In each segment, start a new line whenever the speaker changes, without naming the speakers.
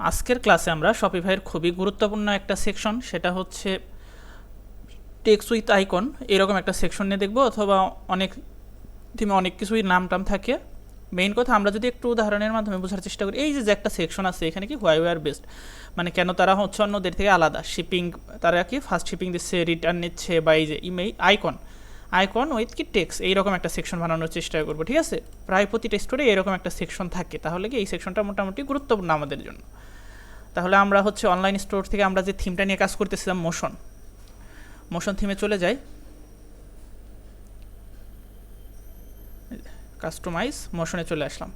আজকের ক্লাসে আমরা শপিফাইয়ের খুবই গুরুত্বপূর্ণ একটা সেকশন, সেটা হচ্ছে টেক্সট উইথ আইকন, এরকম একটা সেকশন নিয়ে দেখব। অথবা অনেক থিমে অনেক কিছুই নাম টাম থাকে। মেইন কথা আমরা যদি একটু উদাহরণের মাধ্যমে বোঝার চেষ্টা করি, এই যে একটা সেকশন আছে এখানে কি হোয়াই ওয়ার বেস্ট, মানে কেন তারা হচ্ছে অন্যদের থেকে আলাদা, শিপিং তারা কি ফার্স্ট শিপিং দিচ্ছে, রিটার্ন নিচ্ছে, বা এই যে ইমেইল আইকন উইথ কি টেক্সট, এইরকম একটা সেকশন বানানোর চেষ্টা করবো। ঠিক আছে, প্রায় প্রতিটা স্টোরে এরকম একটা সেকশন থাকে, তাহলে কি এই সেকশনটা মোটামুটি গুরুত্বপূর্ণ আমাদের জন্য। তাহলে আমরা হচ্ছে অনলাইন স্টোর থেকে আমরা যে থিমটা নিয়ে কাজ করতেছিলাম, মোশন থিমে চলে যাই, কাস্টমাইজ মোশনে চলে আসলাম।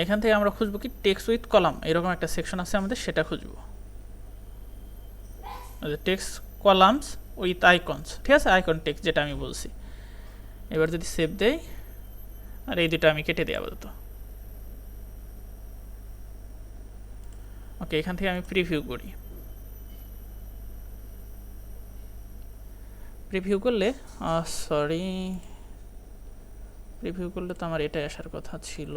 এখান থেকে আমরা খুঁজবো কি টেক্সট উইথ কলাম, এরকম একটা সেকশন আছে আমাদের, সেটা খুঁজবো। টেক্সট কলামস উইথ আইকনস, ঠিক আছে, আইকন টেক্সট যেটা আমি বলছি। এবার যদি সেভ দেই, আর এই দুটো আমি কেটে দিই আপাতত। ওকে, এখান থেকে আমি প্রিভিউ করি। প্রিভিউ করলে প্রিভিউ করলে তো আমার এটাই আসার কথা ছিল।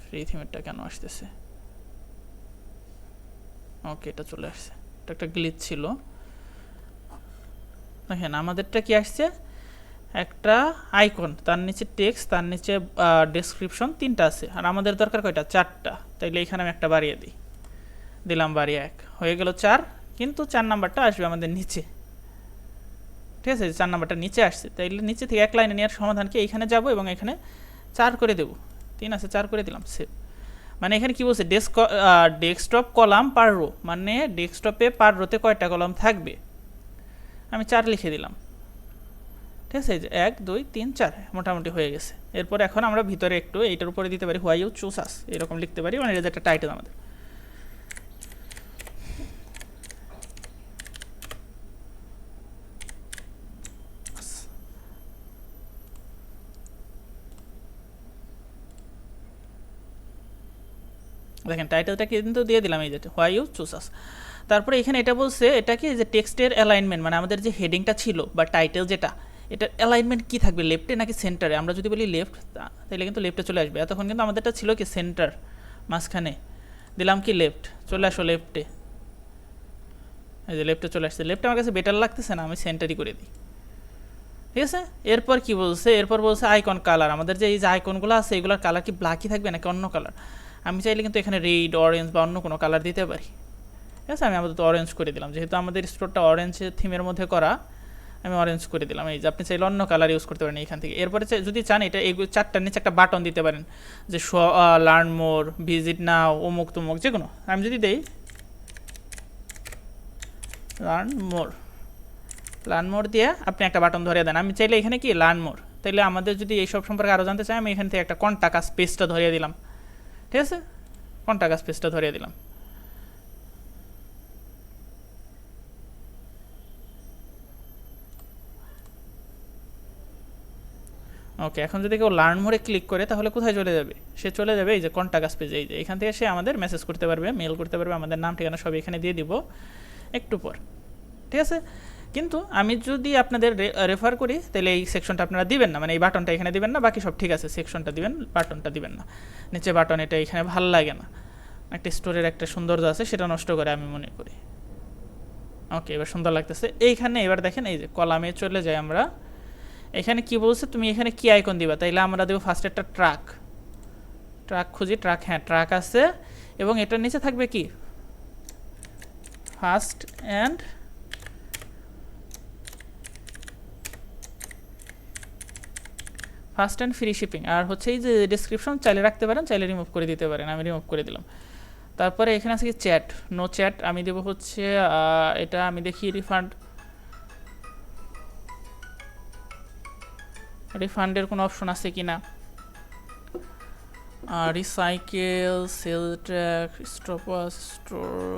ফ্রি থিমেরটা কেন আসতেছে? ওকে, এটা চলে আসছে, এটা একটা গ্লিচ ছিল। দেখেন আমাদেরটা কি আসছে, একটা আইকন, তার নিচে টেক্সট, তার নিচে ডেসক্রিপশন, তিনটা আছে। আর আমাদের দরকার কয়টা? চারটা। তাইলে এখানে আমি একটা বাড়িয়ে দিলাম, বাড়িয়ে 1 হয়ে গেল 4। কিন্তু 4 নাম্বারটা আসবে আমাদের নিচে, ঠিক আছে, 4 নাম্বারটা নিচে আসছে। তাইলে নিচে থেকে এক লাইনে নেওয়ার সমাধান কি, এখানে যাব এবং এখানে 4 করে দেবো। 3 আছে, 4 করে দিলাম, সেভ। মানে এখানে কি বলছে, ডেস্কটপ কলাম পার রো, মানে ডেস্কটপে পার রোতে কয়টা কলাম থাকবে, আমি 4 লিখে দিলাম। ঠিক আছে, 1 2 3 4 মোটামুটি হয়ে গেছে। এরপর এখন আমরা ভিতরে একটু এইটার উপরে দিতে পারি হোয়াই ইউ চুজ আস, এরকম লিখতে পারি, মানে এটা একটা টাইটেল আমাদের। দেখেন টাইটেলটা কিন্তু দিয়ে দিলাম, এই যে হোয়াই ইউ চুজ আস। তারপরে এখানে এটা বলছে, এটা কি যে টেক্সটের অ্যালাইনমেন্ট, মানে আমাদের যে হেডিংটা ছিল বা টাইটেল যেটা, এটার অ্যালাইনমেন্ট কি থাকবে, লেফটে নাকি সেন্টারে। আমরা যদি বলি লেফট, তাহলে কিন্তু লেফটে চলে আসবে। এতক্ষণ কিন্তু আমাদেরটা ছিল কি সেন্টার, মাঝখানে। দিলাম কি লেফট, চলে আসো লেফটে। এই যে লেফটে চলে আসছে, লেফটে আমার কাছে বেটার লাগতেছে না, আমি সেন্টারই করে দিই। ঠিক আছে, এরপর কি বলছে, এরপর বলছে আইকন কালার, আমাদের যে এই যে আইকনগুলো আছে এগুলোর কালার কি ব্ল্যাকই থাকবে নাকি অন্য কালার। আমি চাইলে কিন্তু এখানে রেড, অরেঞ্জ বা অন্য কোনো কালার দিতে পারি। ঠিক আছে, আমি আপাতত অরেঞ্জ করে দিলাম, যেহেতু আমাদের স্টোরটা অরেঞ্জ থিমের মধ্যে করা, আমি অরেঞ্জ করে দিলাম। এই যে আপনি চাইলে অন্য কালার ইউজ করতে পারেন এখান থেকে। এরপরে যদি চান এটা এই 4টার নিচে একটা বাটন দিতে পারেন, যে লার্ন মোর, ভিজিট নাও, অমুক তমুক, যে কোনো। আমি যদি দেই লার্ন মোর দিয়ে আপনি একটা বাটন ধরিয়ে দেন। আমি চাইলে এখানে কি লার্ন মোর, তাইলে আমাদের যদি এইসব সম্পর্কে আরও জানতে চাই, আমি এখান থেকে একটা কন্টাক্ট আস পেজটা ধরিয়ে দিলাম। ঠিক আছে, কন্টাক্ট আস পেজটা ধরিয়ে দিলাম। ওকে, এখন যদি কেউ লার্ন মোরে ক্লিক করে তাহলে কোথায় চলে যাবে? সে চলে যাবে এই যে কন্টাক্ট আস পেজে। এই যে এখান থেকে সে আমাদের মেসেজ করতে পারবে, মেল করতে পারবে, আমাদের নাম ঠিকানা সব এখানে দিয়ে দিব একটু পর। ঠিক আছে, কিন্তু আমি যদি আপনাদের রেফার করি, তাহলে এই সেকশনটা আপনারা দিবেন না, মানে এই বাটনটা এখানে দিবেন না, বাকি সব ঠিক আছে, সেকশনটা দিবেন, বাটনটা দিবেন না। নিচে বাটন, এটা এখানে ভালো লাগে না, একটা স্টোরের একটা সৌন্দর্য আছে, সেটা নষ্ট করে আমি মনে করি। ওকে, এবার সুন্দর লাগতেছে এইখানে। এবার দেখেন এই যে কলামে চলে যাই আমরা, এখানে কি বলছে, তুমি এখানে কি আইকন দিবা, তাইলে আমরা দেবো ফার্স্ট একটা ট্রাক খুঁজি, ট্রাক, হ্যাঁ ট্রাক আছে, এবং এটার নিচে থাকবে কি ফার্স্ট অ্যান্ড ফ্রি শিপিং। আর হচ্ছে এই যে ডিসক্রিপশন চাইলে রাখতে পারেন, চাইলে রিমুভ করে দিতে পারেন, আমি রিমুভ করে দিলাম। তারপরে এখানে আছে কি চ্যাট, নো চ্যাট আমি দেবো হচ্ছে এটা আমি দেখি রিফান্ডের কোনো অপশন আছে কি না। Recycle, cell track, stopwatch, store,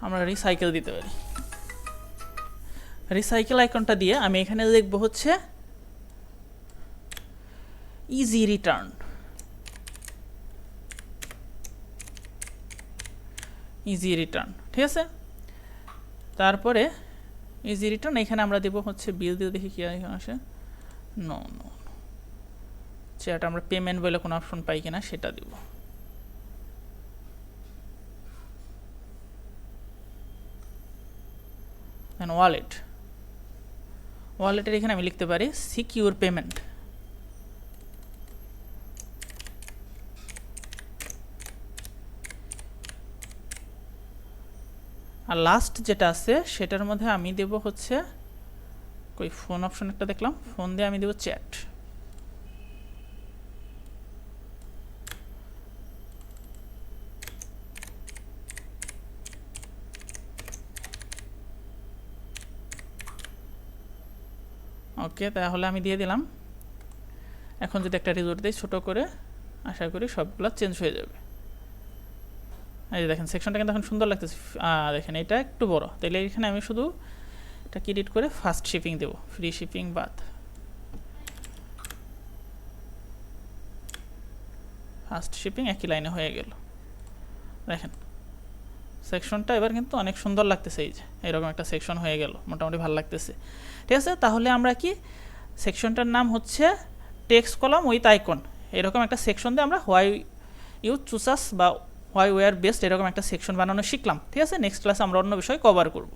আমরা রিসাইকেল দিতে পারি। রিসাইকেল আইকনটা দিয়ে আমি এখানে দেখবো হচ্ছে ইজি রিটার্ন। ইজি রিটার্ন, ঠিক আছে। তারপরে ইজি রিটার্ন এখানে আমরা দেবো হচ্ছে বিল দিয়ে, দেখি কি এখানে আসে। নো নো, সেটা আমরা পেমেন্ট বলে কোনো অপশন পাই কিনা সেটা দিব। ওয়ালেট, ওয়ালেটের এখানে আমি লিখতে পারি সিকিউর পেমেন্ট। আর লাস্ট যেটা আছে সেটার মধ্যে আমি দেব হচ্ছে কই ফোন অপশন একটা দেখলাম, ফোন দিয়ে আমি দেব চ্যাট। ওকে, তাহলে আমি দিয়ে দিলাম। এখন যদি একটা রিজোর্ট দিই ছোটো করে, আশা করি সবগুলো চেঞ্জ হয়ে যাবে। এই যে দেখেন সেকশনটা কিন্তু এখন সুন্দর লাগতেছে। দেখেন এটা একটু বড়, তাহলে এখানে আমি শুধু এটা এডিট করে ফাস্ট শিপিং দেবো, ফ্রি শিপিং বাদ। ফাস্ট শিপিং একই লাইনে হয়ে গেল। দেখেন সেকশনটা এবার কিন্তু অনেক সুন্দর লাগতেছে, এই যে এরকম একটা সেকশন হয়ে গেল, মোটামুটি ভালো লাগতেছে, ঠিক আছে। তাহলে আমরা কি সেকশনটার নাম হচ্ছে টেক্সট কলাম উইথ আইকন, এরকম একটা সেকশন দিয়ে আমরা হোয়াই ইউ চুজ আস বা হোয়াই উই আর বেস্ট এরকম একটা সেকশন বানানো শিখলাম, ঠিক আছে। নেক্সট ক্লাসে আমরা অন্য বিষয় কভার করব।